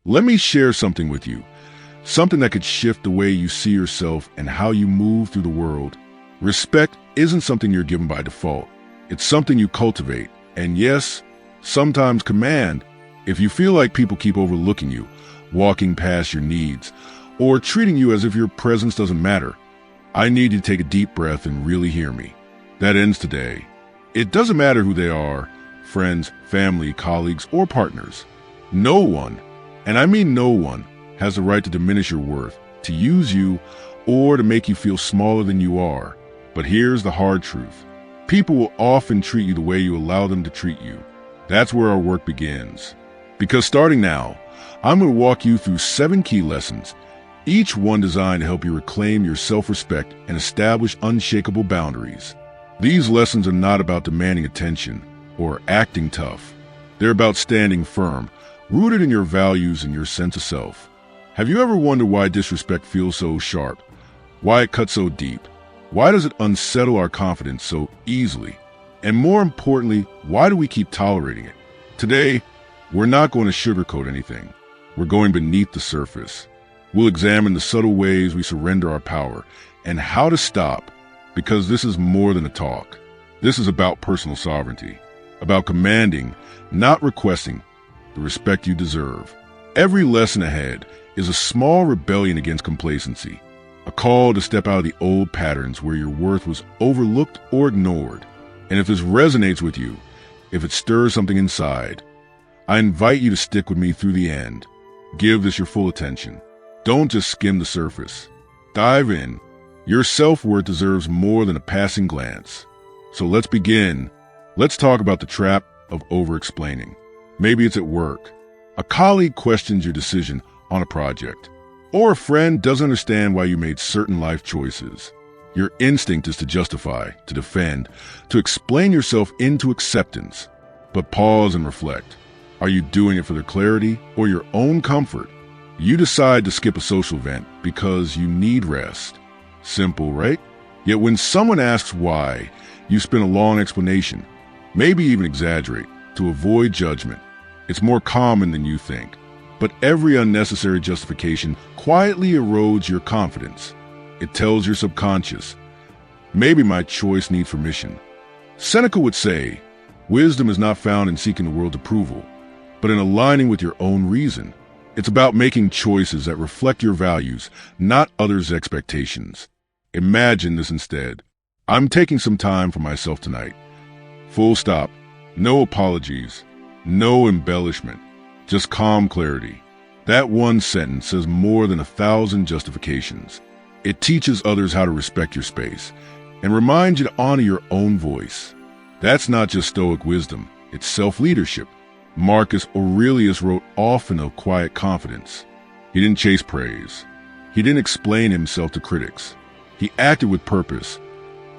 Let me share something with you, something that could shift the way you see yourself and how you move through the world. Respect isn't something you're given by default. It's something you cultivate, and yes, sometimes command. If you feel like people keep overlooking you, walking past your needs, or treating you as if your presence doesn't matter, I need you to take a deep breath and really hear me. That ends today. It doesn't matter who they are, friends, family, colleagues, or partners. No one, and I mean no one, has the right to diminish your worth, to use you, or to make you feel smaller than you are. But here's the hard truth. People will often treat you the way you allow them to treat you. That's where our work begins. Because starting now, I'm going to walk you through 7 key lessons, each one designed to help you reclaim your self-respect and establish unshakable boundaries. These lessons are not about demanding attention or acting tough. They're about standing firm, rooted in your values and your sense of self. Have you ever wondered why disrespect feels so sharp? Why it cuts so deep? Why does it unsettle our confidence so easily? And more importantly, why do we keep tolerating it? Today, we're not going to sugarcoat anything. We're going beneath the surface. We'll examine the subtle ways we surrender our power and how to stop, because this is more than a talk. This is about personal sovereignty, about commanding, not requesting, the respect you deserve. Every lesson ahead is a small rebellion against complacency, a call to step out of the old patterns where your worth was overlooked or ignored. And if this resonates with you, if it stirs something inside, I invite you to stick with me through the end. Give this your full attention. Don't just skim the surface. Dive in. Your self-worth deserves more than a passing glance. So let's begin. Let's talk about the trap of over-explaining. Maybe it's at work. A colleague questions your decision on a project, or a friend doesn't understand why you made certain life choices. Your instinct is to justify, to defend, to explain yourself into acceptance. But pause and reflect. Are you doing it for their clarity or your own comfort? You decide to skip a social event because you need rest. Simple, right? Yet when someone asks why, you spin a long explanation, maybe even exaggerate, to avoid judgment. It's more common than you think. But every unnecessary justification quietly erodes your confidence. It tells your subconscious, maybe my choice needs permission. Seneca would say, wisdom is not found in seeking the world's approval, but in aligning with your own reason. It's about making choices that reflect your values, not others' expectations. Imagine this instead. I'm taking some time for myself tonight. Full stop. No apologies. No embellishment. Just calm clarity. That one sentence says more than 1,000 justifications. It teaches others how to respect your space and reminds you to honor your own voice. That's not just Stoic wisdom, it's self-leadership. Marcus Aurelius wrote often of quiet confidence. He didn't chase praise. He didn't explain himself to critics. He acted with purpose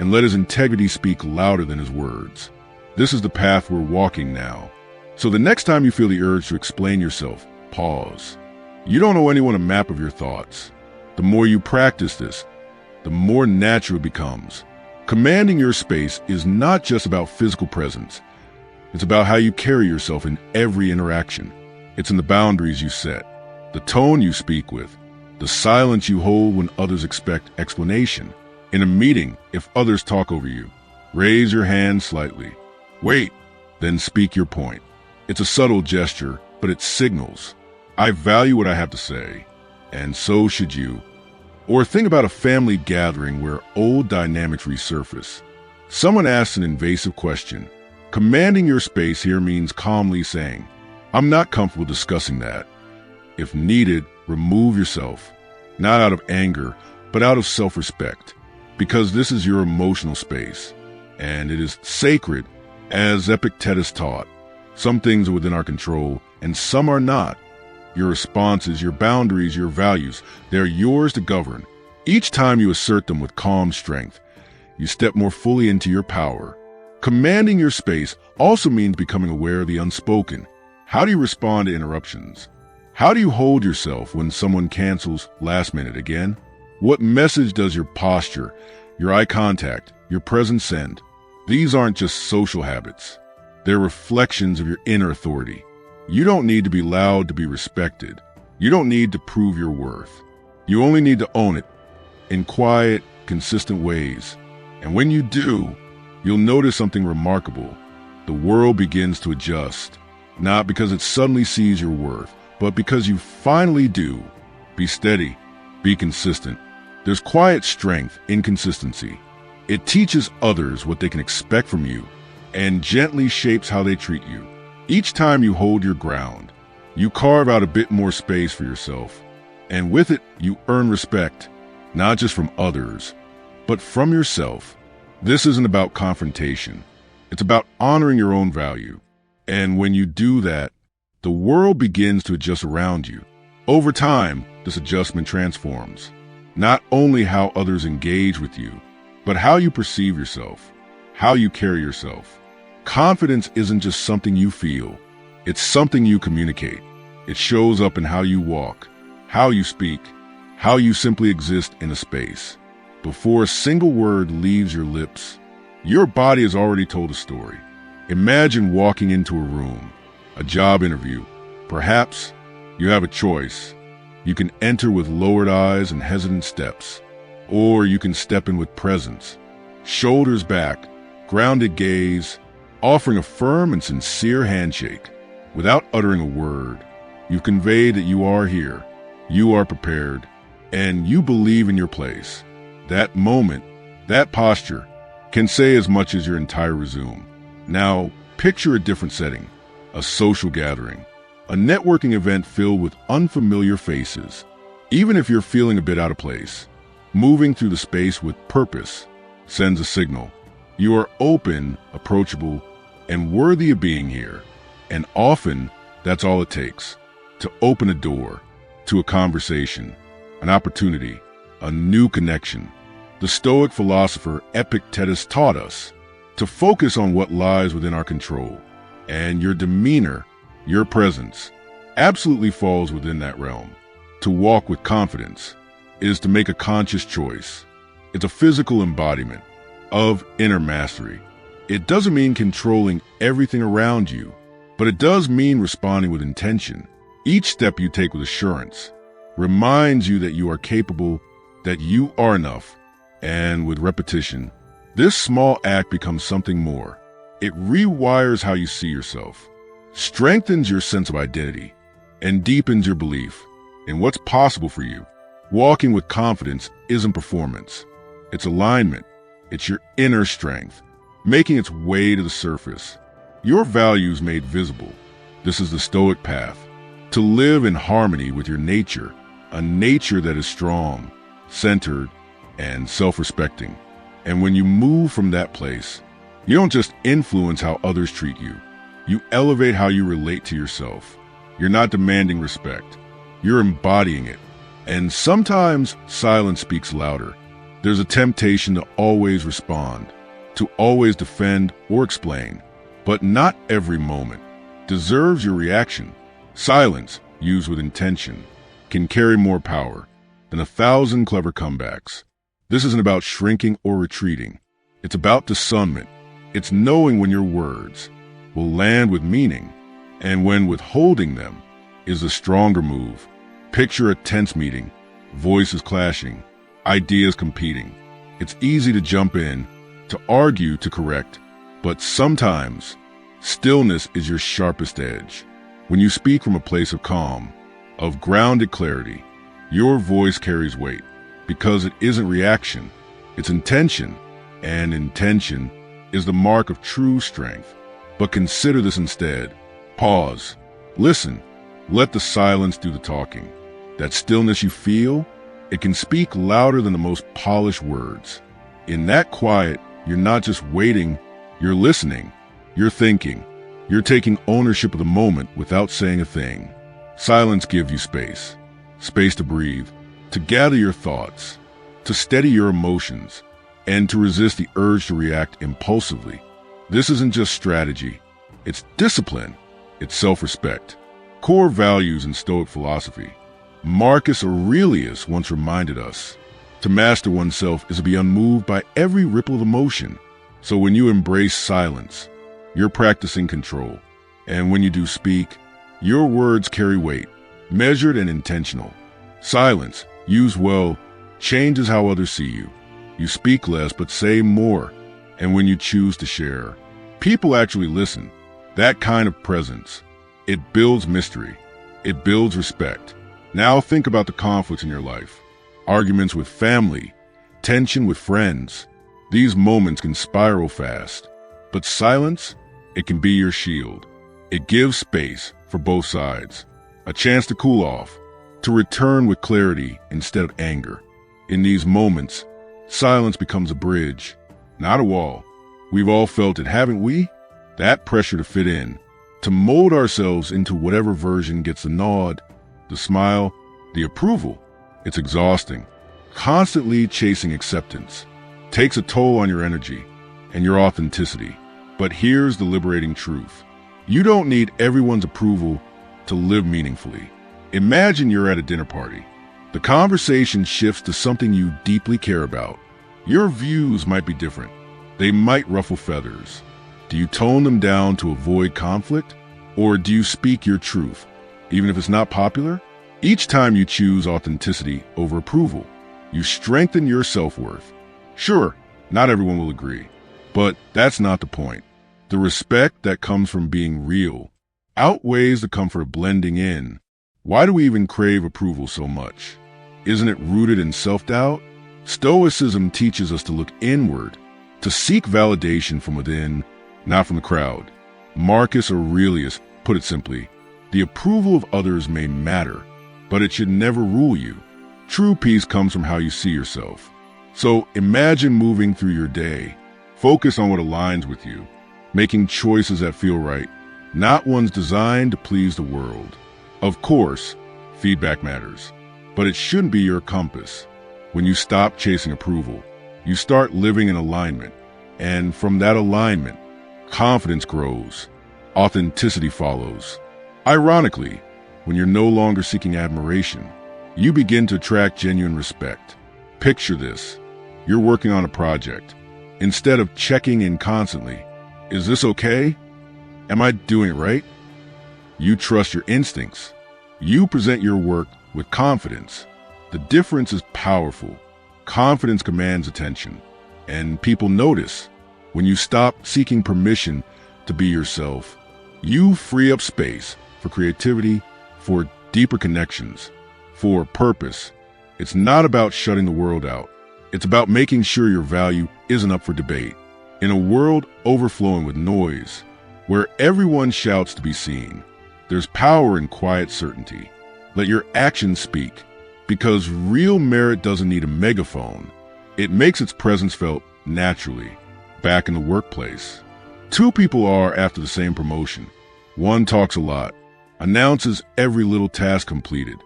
and let his integrity speak louder than his words. This is the path we're walking now. So the next time you feel the urge to explain yourself, pause. You don't owe anyone a map of your thoughts. The more you practice this, the more natural it becomes. Commanding your space is not just about physical presence. It's about how you carry yourself in every interaction. It's in the boundaries you set, the tone you speak with, the silence you hold when others expect explanation. In a meeting, if others talk over you, raise your hand slightly. Wait, then speak your point. It's a subtle gesture, but it signals, I value what I have to say, and so should you. Or think about a family gathering where old dynamics resurface. Someone asks an invasive question. Commanding your space here means calmly saying, I'm not comfortable discussing that. If needed, remove yourself, not out of anger, but out of self-respect, because this is your emotional space, and it is sacred, as Epictetus taught. Some things are within our control, and some are not. Your responses, your boundaries, your values, they're yours to govern. Each time you assert them with calm strength, you step more fully into your power. Commanding your space also means becoming aware of the unspoken. How do you respond to interruptions? How do you hold yourself when someone cancels last minute again? What message does your posture, your eye contact, your presence send? These aren't just social habits. They're reflections of your inner authority. You don't need to be loud to be respected. You don't need to prove your worth. You only need to own it in quiet, consistent ways. And when you do, you'll notice something remarkable. The world begins to adjust, not because it suddenly sees your worth, but because you finally do. Be steady, be consistent. There's quiet strength in consistency. It teaches others what they can expect from you and gently shapes how they treat you. Each time you hold your ground, you carve out a bit more space for yourself. And with it, you earn respect, not just from others, but from yourself. This isn't about confrontation. It's about honoring your own value. And when you do that, the world begins to adjust around you. Over time, this adjustment transforms not only how others engage with you, but how you perceive yourself, how you carry yourself. Confidence isn't just something you feel. It's something you communicate. It shows up in how you walk, how you speak, how you simply exist in a space. Before a single word leaves your lips, your body has already told a story. Imagine walking into a room, a job interview. Perhaps you have a choice. You can enter with lowered eyes and hesitant steps, or you can step in with presence, shoulders back, grounded gaze, offering a firm and sincere handshake. Without uttering a word, you've conveyed that you are here, you are prepared, and you believe in your place. That moment, that posture, can say as much as your entire resume. Now, picture a different setting, a social gathering, a networking event filled with unfamiliar faces. Even if you're feeling a bit out of place, moving through the space with purpose sends a signal. You are open, approachable, and worthy of being here. And often, that's all it takes to open a door to a conversation, an opportunity, a new connection. The Stoic philosopher Epictetus taught us to focus on what lies within our control, and your demeanor, your presence, absolutely falls within that realm. To walk with confidence is to make a conscious choice. It's a physical embodiment of inner mastery. It doesn't mean controlling everything around you, but it does mean responding with intention. Each step you take with assurance reminds you that you are capable, that you are enough. And with repetition, this small act becomes something more. It rewires how you see yourself, strengthens your sense of identity, and deepens your belief in what's possible for you. Walking with confidence isn't performance. It's alignment. It's your inner strength, making its way to the surface. Your values made visible. This is the Stoic path. To live in harmony with your nature, a nature that is strong, centered, and self-respecting. And when you move from that place, you don't just influence how others treat you. You elevate how you relate to yourself. You're not demanding respect. You're embodying it. And sometimes silence speaks louder. There's a temptation to always respond, to always defend or explain. But not every moment deserves your reaction. Silence, used with intention, can carry more power than 1,000 clever comebacks. This isn't about shrinking or retreating. It's about discernment. It's knowing when your words will land with meaning and when withholding them is the stronger move. Picture a tense meeting, voices clashing, ideas competing. It's easy to jump in, to argue, to correct, but sometimes stillness is your sharpest edge. When you speak from a place of calm, of grounded clarity, your voice carries weight because it isn't reaction, it's intention, and intention is the mark of true strength. But consider this instead. Pause, listen, let the silence do the talking. That stillness you feel, it can speak louder than the most polished words. In that quiet, you're not just waiting, you're listening, you're thinking, you're taking ownership of the moment without saying a thing. Silence gives you space, space to breathe, to gather your thoughts, to steady your emotions, and to resist the urge to react impulsively. This isn't just strategy, it's discipline, it's self-respect. Core values in Stoic philosophy. Marcus Aurelius once reminded us, to master oneself is to be unmoved by every ripple of emotion. So when you embrace silence, you're practicing control. And when you do speak, your words carry weight. measured and intentional. Silence, used well, changes how others see you. You speak less but say more. And when you choose to share, people actually listen. That kind of presence, it builds mystery. It builds respect. Now think about the conflicts in your life. Arguments with family, tension with friends. These moments can spiral fast. But silence, it can be your shield. It gives space for both sides, a chance to cool off, to return with clarity instead of anger. In these moments, silence becomes a bridge, not a wall. We've all felt it, haven't we? That pressure to fit in, to mold ourselves into whatever version gets the nod, the smile, the approval. It's exhausting. Constantly chasing acceptance takes a toll on your energy and your authenticity. But here's the liberating truth. You don't need everyone's approval to live meaningfully. Imagine you're at a dinner party. The conversation shifts to something you deeply care about. Your views might be different. They might ruffle feathers. Do you tone them down to avoid conflict? Or do you speak your truth, even if it's not popular? Each time you choose authenticity over approval, you strengthen your self-worth. Sure, not everyone will agree, but that's not the point. The respect that comes from being real outweighs the comfort of blending in. Why do we even crave approval so much? Isn't it rooted in self-doubt? Stoicism teaches us to look inward, to seek validation from within, not from the crowd. Marcus Aurelius put it simply, the approval of others may matter, but it should never rule you. True peace comes from how you see yourself. So imagine moving through your day. Focus on what aligns with you, making choices that feel right, not ones designed to please the world. Of course, feedback matters, but it shouldn't be your compass. When you stop chasing approval, you start living in alignment. And from that alignment, confidence grows, authenticity follows. Ironically, when you're no longer seeking admiration, you begin to attract genuine respect. Picture this. You're working on a project. Instead of checking in constantly, is this okay? Am I doing it right? You trust your instincts. You present your work with confidence. The difference is powerful. Confidence commands attention, and people notice. When you stop seeking permission to be yourself, you free up space for creativity, for deeper connections, for purpose. It's not about shutting the world out. It's about making sure your value isn't up for debate. In a world overflowing with noise, where everyone shouts to be seen, there's power in quiet certainty. Let your actions speak, because real merit doesn't need a megaphone. It makes its presence felt naturally. Back in the workplace, two people are after the same promotion. One talks a lot, announces every little task completed.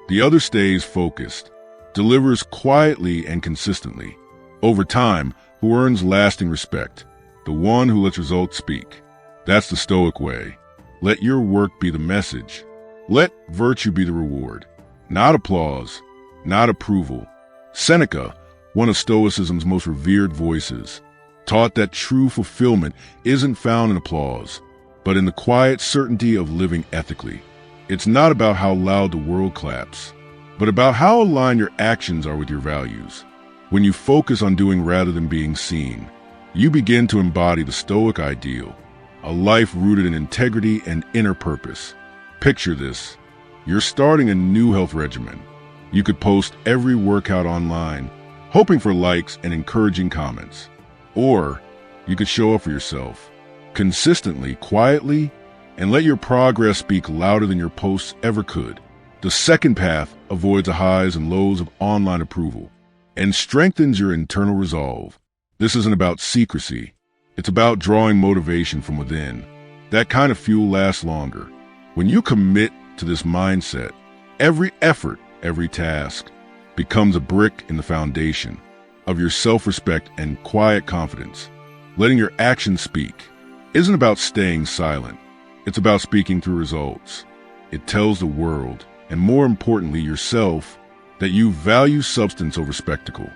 The other stays focused, delivers quietly and consistently. Over time, who earns lasting respect? The one who lets results speak. That's the Stoic way. Let your work be the message. Let virtue be the reward. Not applause, not approval. Seneca, one of Stoicism's most revered voices, taught that true fulfillment isn't found in applause, but in the quiet certainty of living ethically. It's not about how loud the world claps, but about how aligned your actions are with your values. When you focus on doing rather than being seen, you begin to embody the Stoic ideal, a life rooted in integrity and inner purpose. Picture this. You're starting a new health regimen. You could post every workout online, hoping for likes and encouraging comments. Or you could show up for yourself, consistently, quietly, and let your progress speak louder than your posts ever could. The second path avoids the highs and lows of online approval and strengthens your internal resolve. This isn't about secrecy. It's about drawing motivation from within. That kind of fuel lasts longer. When you commit to this mindset, every effort, every task becomes a brick in the foundation of your self-respect and quiet confidence. Letting your actions speak isn't about staying silent. It's about speaking through results. It tells the world, and more importantly yourself, that you value substance over spectacle.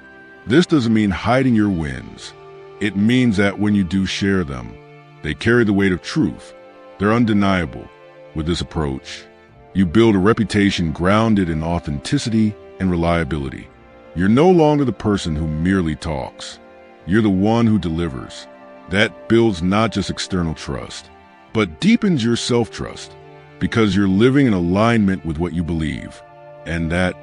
This doesn't mean hiding your wins. It means that when you do share them, they carry the weight of truth. They're undeniable. With this approach, You build a reputation grounded in authenticity and reliability. You're no longer the person who merely talks. You're the one who delivers. That builds not just external trust, but deepens your self-trust, because you're living in alignment with what you believe. And that,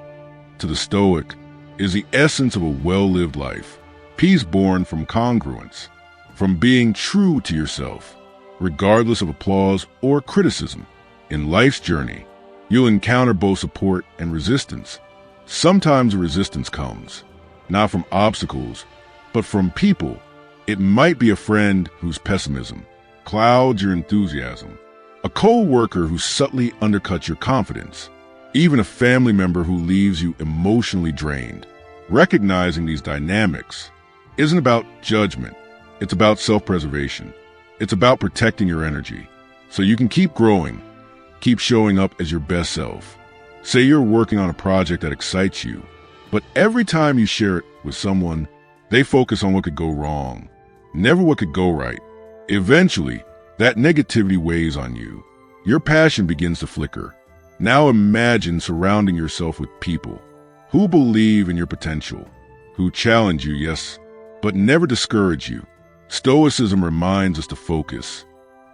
to the Stoic, is the essence of a well-lived life. Peace born from congruence, from being true to yourself, regardless of applause or criticism. In life's journey, you'll encounter both support and resistance. Sometimes the resistance comes, not from obstacles, but from people. It might be a friend whose pessimism clouds your enthusiasm, a co-worker who subtly undercuts your confidence, even a family member who leaves you emotionally drained. Recognizing these dynamics isn't about judgment. It's about self-preservation. It's about protecting your energy so you can keep growing, keep showing up as your best self. Say you're working on a project that excites you, but every time you share it with someone, they focus on what could go wrong, never what could go right. Eventually, that negativity weighs on you. Your passion begins to flicker. Now imagine surrounding yourself with people who believe in your potential, who challenge you, yes, but never discourage you. Stoicism reminds us to focus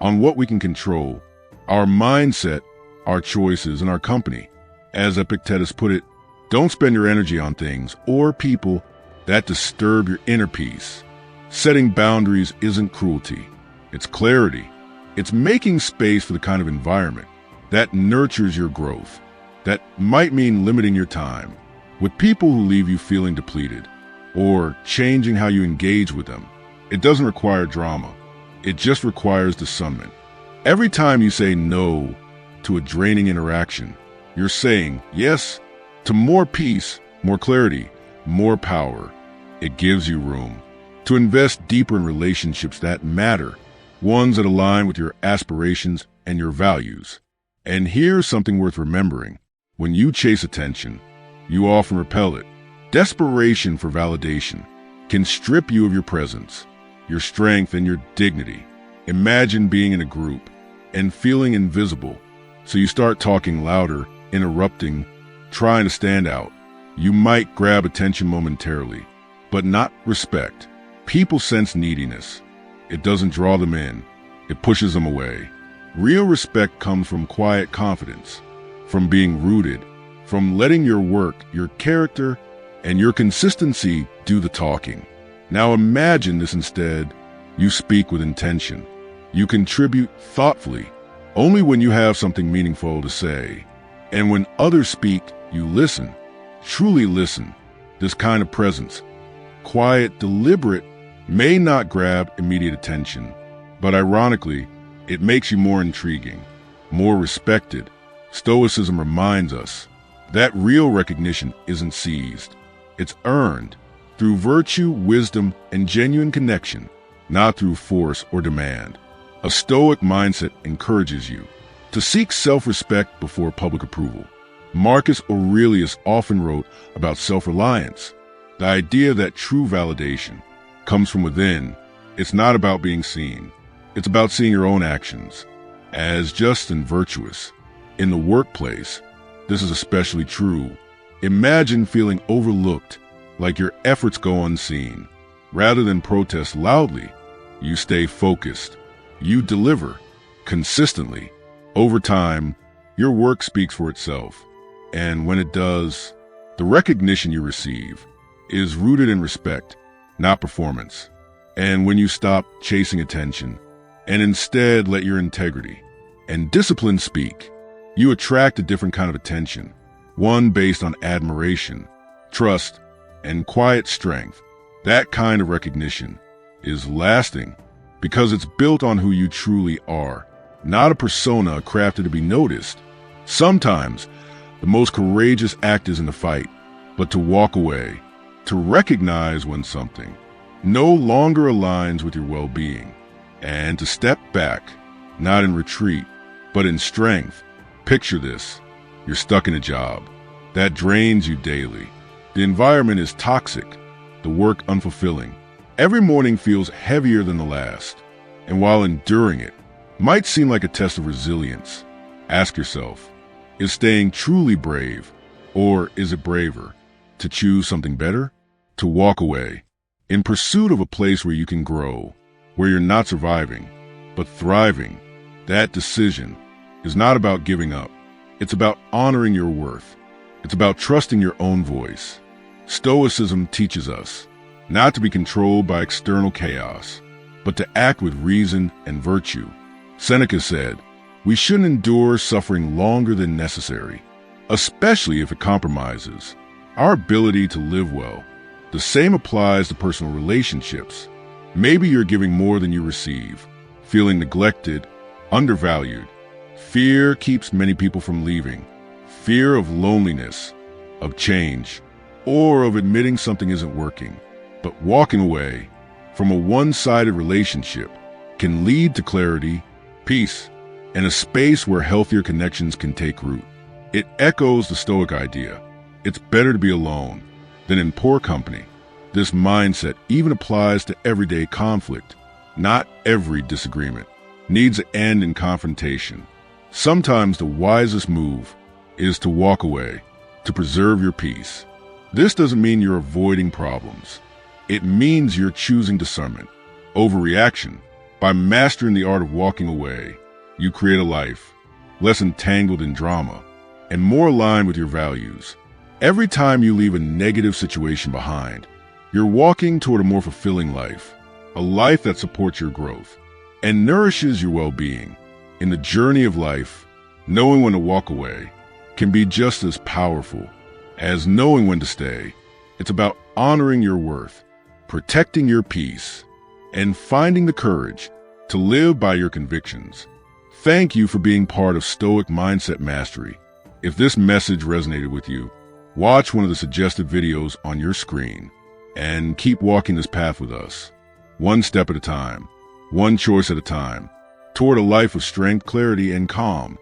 on what we can control, our mindset, our choices, and our company. As Epictetus put it, don't spend your energy on things or people that disturb your inner peace. Setting boundaries isn't cruelty. It's clarity. It's making space for the kind of environment that nurtures your growth. That might mean limiting your time with people who leave you feeling depleted, or changing how you engage with them. It doesn't require drama. It just requires discernment. Every time you say no to a draining interaction, you're saying yes to more peace, more clarity, more power. It gives you room to invest deeper in relationships that matter, ones that align with your aspirations and your values. And here's something worth remembering. When you chase attention, you often repel it. Desperation for validation can strip you of your presence, your strength, and your dignity. Imagine being in a group and feeling invisible, so you start talking louder, interrupting, trying to stand out. You might grab attention momentarily, but not respect. People sense neediness. It doesn't draw them in. It pushes them away. Real respect comes from quiet confidence, from being rooted, from letting your work, your character, and your consistency do the talking. Now imagine this instead. You speak with intention. You contribute thoughtfully, only when you have something meaningful to say. And when others speak, you listen. Truly listen. This kind of presence, quiet, deliberate, may not grab immediate attention, but ironically, it makes you more intriguing, more respected. Stoicism reminds us that real recognition isn't seized. It's earned through virtue, wisdom, and genuine connection, not through force or demand. A Stoic mindset encourages you to seek self-respect before public approval. Marcus Aurelius often wrote about self-reliance, the idea that true validation comes from within. It's not about being seen. It's about seeing your own actions as just and virtuous. In the workplace, this is especially true. Imagine feeling overlooked, like your efforts go unseen. Rather than protest loudly, you stay focused. You deliver consistently. Over time, your work speaks for itself. And when it does, the recognition you receive is rooted in respect, not performance. And when you stop chasing attention and instead let your integrity and discipline speak, you attract a different kind of attention, one based on admiration, trust, and quiet strength. That kind of recognition is lasting because it's built on who you truly are, not a persona crafted to be noticed. Sometimes, the most courageous act isn't to fight, but to walk away, to recognize when something no longer aligns with your well-being, and to step back, not in retreat, but in strength. Picture this. You're stuck in a job that drains you daily. The environment is toxic, the work unfulfilling. Every morning feels heavier than the last, and while enduring it might seem like a test of resilience, ask yourself, Is staying truly brave, or is it braver to choose something better? To walk away, in pursuit of a place where you can grow, where you're not surviving, but thriving. That decision is not about giving up. It's about honoring your worth. It's about trusting your own voice. Stoicism teaches us not to be controlled by external chaos, but to act with reason and virtue. Seneca said, "We shouldn't endure suffering longer than necessary, especially if it compromises our ability to live well." The same applies to personal relationships. Maybe you're giving more than you receive, feeling neglected, undervalued. Fear keeps many people from leaving. Fear of loneliness, of change, or of admitting something isn't working. But walking away from a one-sided relationship can lead to clarity, peace, and a space where healthier connections can take root. It echoes the Stoic idea. It's better to be alone than in poor company. This mindset even applies to everyday conflict. Not every disagreement needs to end in confrontation. Sometimes the wisest move is to walk away, to preserve your peace. This doesn't mean you're avoiding problems. It means you're choosing discernment over reaction. By mastering the art of walking away, you create a life less entangled in drama and more aligned with your values. Every time you leave a negative situation behind, you're walking toward a more fulfilling life, a life that supports your growth and nourishes your well-being. In the journey of life, knowing when to walk away can be just as powerful as knowing when to stay. It's about honoring your worth, protecting your peace, and finding the courage to live by your convictions. Thank you for being part of Stoic Mindset Mastery. If this message resonated with you, watch one of the suggested videos on your screen and keep walking this path with us, one step at a time, one choice at a time, toward a life of strength, clarity, and calm.